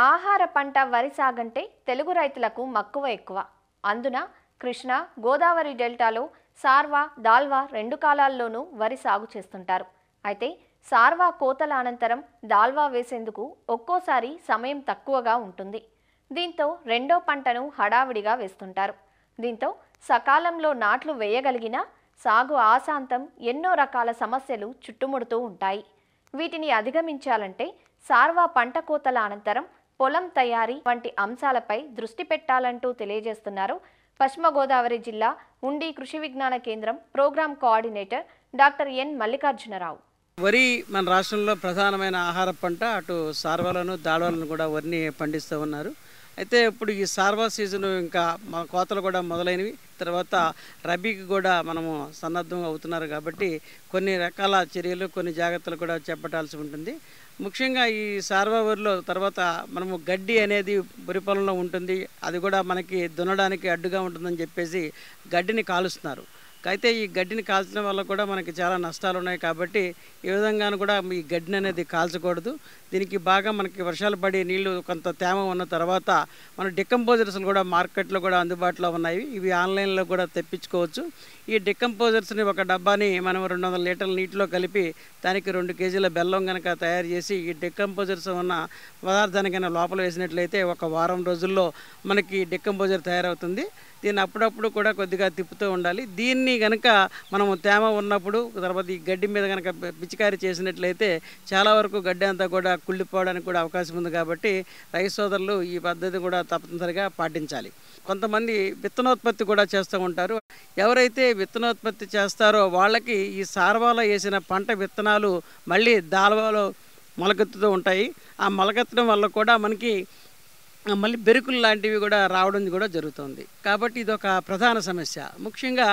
ఆహార పంట వరి సాగంటే తెలుగు రైతులకు మక్కువ ఎక్కువ. అందున కృష్ణ, గోదావరి డెల్టాలో సార్వా, దాల్వా రెండు కాలాల్లోనూ వరి సాగు చేస్తుంటారు. అయితే సార్వా కోతల అనంతరం దాల్వా వేసేందుకు ఒక్కోసారి సమయం తక్కువగా ఉంటుంది. దీంతో రెండో పంటను హడావిడిగా వేస్తుంటారు. దీంతో సకాలంలో నాట్లు వేయగలిగినా సాగు ఆశాంతం ఎన్నో రకాల సమస్యలు చుట్టుముడుతూ ఉంటాయి. వీటిని అధిగమించాలంటే సార్వా పంట కోతల అనంతరం పొలం తయారీ వంటి అంశాలపై దృష్టి పెట్టాలంటూ తెలియజేస్తున్నారు పశ్చిమ గోదావరి జిల్లా ఉండి Krishi Vignana Kendram program coordinator doctor N Mallikarjunarao. వరి మన రాష్ట్రంలో ప్రధానమైన ఆహార పంట. అటు సార్వాలను దాల్వాలను కూడా వరిని పండిస్తూ ఉన్నారు. అయితే ఇప్పుడు ఈ సార్వా సీజను ఇంకా మన కోతలు కూడా మొదలైనవి. తర్వాత రబీకి కూడా మనము సన్నద్ధం అవుతున్నారు కాబట్టి కొన్ని రకాల చర్యలు, కొన్ని జాగ్రత్తలు కూడా చేపట్టాల్సి ఉంటుంది. ముఖ్యంగా ఈ సార్వా వరిలో తర్వాత మనము గడ్డి అనేది వరి పొలంలో ఉంటుంది. అది కూడా మనకి దున్నడానికి అడ్డుగా ఉంటుందని చెప్పేసి గడ్డిని కాలుస్తున్నారు. అయితే ఈ గడ్డిని కాల్చడం వల్ల కూడా మనకి చాలా నష్టాలు ఉన్నాయి కాబట్టి ఈ విధంగాను కూడా ఈ గడ్డిని అనేది కాల్చకూడదు. దీనికి బాగా మనకి వర్షాలు పడి నీళ్లు కొంత తేమ ఉన్న తర్వాత మన డికంపోజర్స్లు కూడా మార్కెట్లో కూడా అందుబాటులో ఉన్నాయి. ఇవి ఆన్లైన్లో కూడా తెప్పించుకోవచ్చు. ఈ డికంపోజర్స్ని ఒక డబ్బాని మనం 200 లీటర్ల నీటిలో కలిపి దానికి 2 కేజీల బెల్లం కనుక తయారు చేసి ఈ డికంపోజర్స్ ఉన్న పదార్థాన్ని కనుక లోపల వేసినట్లయితే ఒక వారం రోజుల్లో మనకి డికంపోజర్ తయారవుతుంది. దీన్ని అప్పుడప్పుడు కూడా కొద్దిగా తిప్పుతూ ఉండాలి. దీన్ని కనుక మనము తేమ ఉన్నప్పుడు తర్వాత ఈ గడ్డి మీద కనుక పిచికారీ చేసినట్లయితే చాలా వరకు గడ్డి అంతా కూడా కుళ్ళిపోవడానికి కూడా అవకాశం ఉంది. కాబట్టి రైతు సోదరులు ఈ పద్ధతి కూడా తప్పనిసరిగా పాటించాలి. కొంతమంది విత్తనోత్పత్తి కూడా చేస్తూ ఉంటారు. ఎవరైతే విత్తనోత్పత్తి చేస్తారో వాళ్ళకి ఈ సార్వాలో వేసిన పంట విత్తనాలు మళ్ళీ దాల్వాలో మొలకెత్తుతూ ఉంటాయి. ఆ మొలకెత్తడం వల్ల కూడా మనకి మళ్ళీ బెరుకులు లాంటివి కూడా రావడం కూడా జరుగుతుంది. కాబట్టి ఇది ఒక ప్రధాన సమస్య. ముఖ్యంగా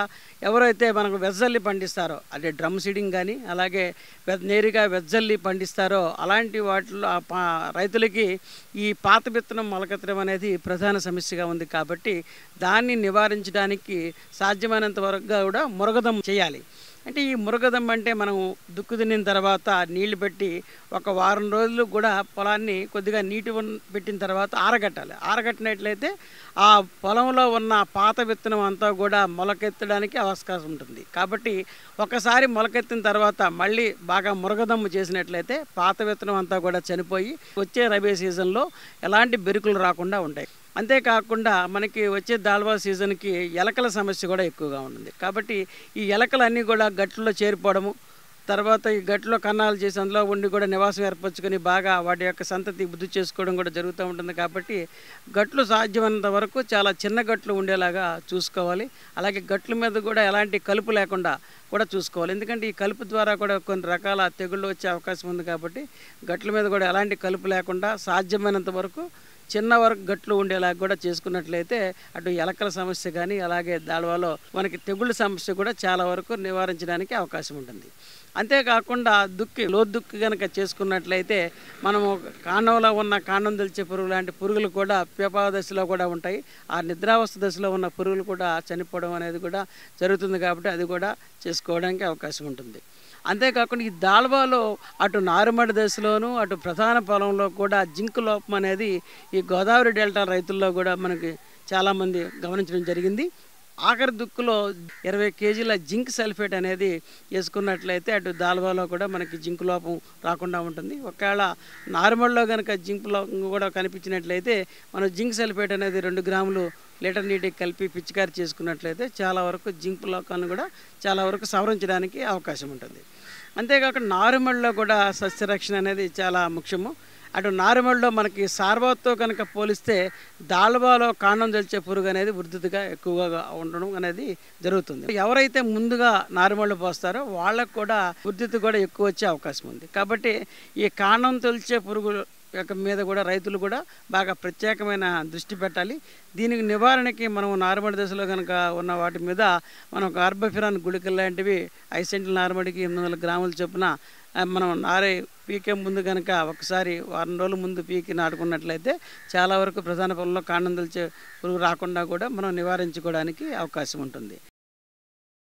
ఎవరైతే మనకు వెజ్జల్లి పండిస్తారో అంటే డ్రమ్ సీడింగ్ కానీ అలాగే నేరుగా వెజ్జల్లి పండిస్తారో అలాంటి వాటిలో రైతులకి ఈ పాత విత్తనం మొలకెత్తడం అనేది ప్రధాన సమస్యగా ఉంది. కాబట్టి దాన్ని నివారించడానికి సాధ్యమైనంత వరకు కూడా మురగదం చేయాలి. అంటే ఈ మురగదం అంటే మనం దుక్కు దున్నిన తర్వాత నీళ్లు పెట్టి ఒక వారం రోజులు కూడా పొలాన్ని కొద్దిగా నీటి పెట్టిన తర్వాత ఆరగట్టాలి. ఆరగట్టినట్లయితే ఆ పొలంలో ఉన్న పాత విత్తనం అంతా కూడా మొలకెత్తడానికి అవకాశం ఉంటుంది. కాబట్టి ఒకసారి మొలకెత్తిన తర్వాత మళ్ళీ బాగా మురగదమ్ము చేసినట్లయితే పాత విత్తనం అంతా కూడా చనిపోయి వచ్చే రబీ సీజన్లో ఎలాంటి బెరుకులు రాకుండా ఉంటాయి. అంతేకాకుండా మనకి వచ్చే దాల్వా సీజన్కి ఎలకల సమస్య కూడా ఎక్కువగా ఉంటుంది. కాబట్టి ఈ ఎలకలన్నీ కూడా గట్లలో చేరిపోవడము, తర్వాత ఈ గట్లో కన్నాలు చేసి అందులో ఉండి కూడా నివాసం ఏర్పరచుకొని బాగా వాటి యొక్క సంతతి వృద్ధి చేసుకోవడం కూడా జరుగుతూ ఉంటుంది. కాబట్టి గట్లు సాధ్యమైనంత వరకు చాలా చిన్న గట్లు ఉండేలాగా చూసుకోవాలి. అలాగే గట్ల మీద కూడా ఎలాంటి కలుపు లేకుండా కూడా చూసుకోవాలి. ఎందుకంటే ఈ కలుపు ద్వారా కూడా కొన్ని రకాల తెగుళ్ళు వచ్చే అవకాశం ఉంది. కాబట్టి గట్ల మీద కూడా ఎలాంటి కలుపు లేకుండా సాధ్యమైనంత వరకు చిన్న వరకు గట్లు ఉండేలాగా కూడా చేసుకున్నట్లయితే అటు ఎలకల సమస్య కానీ అలాగే దాల్వాలో మనకి తెగుళ్ళ సమస్య కూడా చాలా వరకు నివారించడానికి అవకాశం ఉంటుంది. అంతేకాకుండా లోదుక్కి కనుక చేసుకున్నట్లయితే మనము కాండంలో ఉన్న కాండం తెలిచే పురుగు లాంటి పురుగులు కూడా పేపా దశలో కూడా ఉంటాయి. ఆ నిద్రావస్థ దశలో ఉన్న పురుగులు కూడా చనిపోవడం అనేది కూడా జరుగుతుంది. కాబట్టి అది కూడా చేసుకోవడానికి అవకాశం ఉంటుంది. అంతేకాకుండా ఈ దాల్వాలో అటు నారుమడి దశలోను అటు ప్రధాన పొలంలో కూడా జింక్ లోపం అనేది ఈ గోదావరి డెల్టా రైతుల్లో కూడా మనకి చాలామంది గమనించడం జరిగింది. ఆఖరి దుక్కులో 20 కేజీల జింక్ సల్ఫేట్ అనేది వేసుకున్నట్లయితే అటు దాల్వాలో కూడా మనకి జింక్ లోపం రాకుండా ఉంటుంది. ఒకవేళ నార్మల్లో కనుక జింక్ లోపం కూడా కనిపించినట్లయితే మనం జింక్ సల్ఫేట్ అనేది 2 గ్రాములు లీటర్ నీటికి కలిపి పిచికారి చేసుకున్నట్లయితే చాలా వరకు జింక్ లోపాన్ని కూడా చాలా వరకు సవరించడానికి అవకాశం ఉంటుంది. అంతేకాకుండా నారుమడిలో కూడా సస్యరక్షణ అనేది చాలా ముఖ్యము. అటు నారుమడిలో మనకి సార్వాతో కనుక పోలిస్తే దాల్వాలో కాండం తెలిచే పురుగు అనేది వృద్ధిగా ఎక్కువగా ఉండడం అనేది జరుగుతుంది. ఎవరైతే ముందుగా నారుమడిలో పోస్తారో వాళ్ళకు కూడా వృద్ధి కూడా ఎక్కువ వచ్చే అవకాశం ఉంది. కాబట్టి ఈ కాండం తెలిచే పురుగు యొక్క మీద కూడా రైతులు కూడా బాగా ప్రత్యేకమైన దృష్టి పెట్టాలి. దీనికి నివారణకి మనం నారుమడి దశలో కనుక ఉన్న వాటి మీద మనం కార్బోఫిరాన్ గుళికలు లాంటివి 5 సెంట్ల నారుమడికి 800 గ్రాముల చొప్పున మనం పీకే ముందు కనుక ఒకసారి వారం రోజుల ముందు పీకి నాటుకున్నట్లయితే చాలా వరకు ప్రధాన పొలంలో కాండం తెలిచే పురుగు రాకుండా కూడా మనం నివారించుకోవడానికి అవకాశం ఉంటుంది.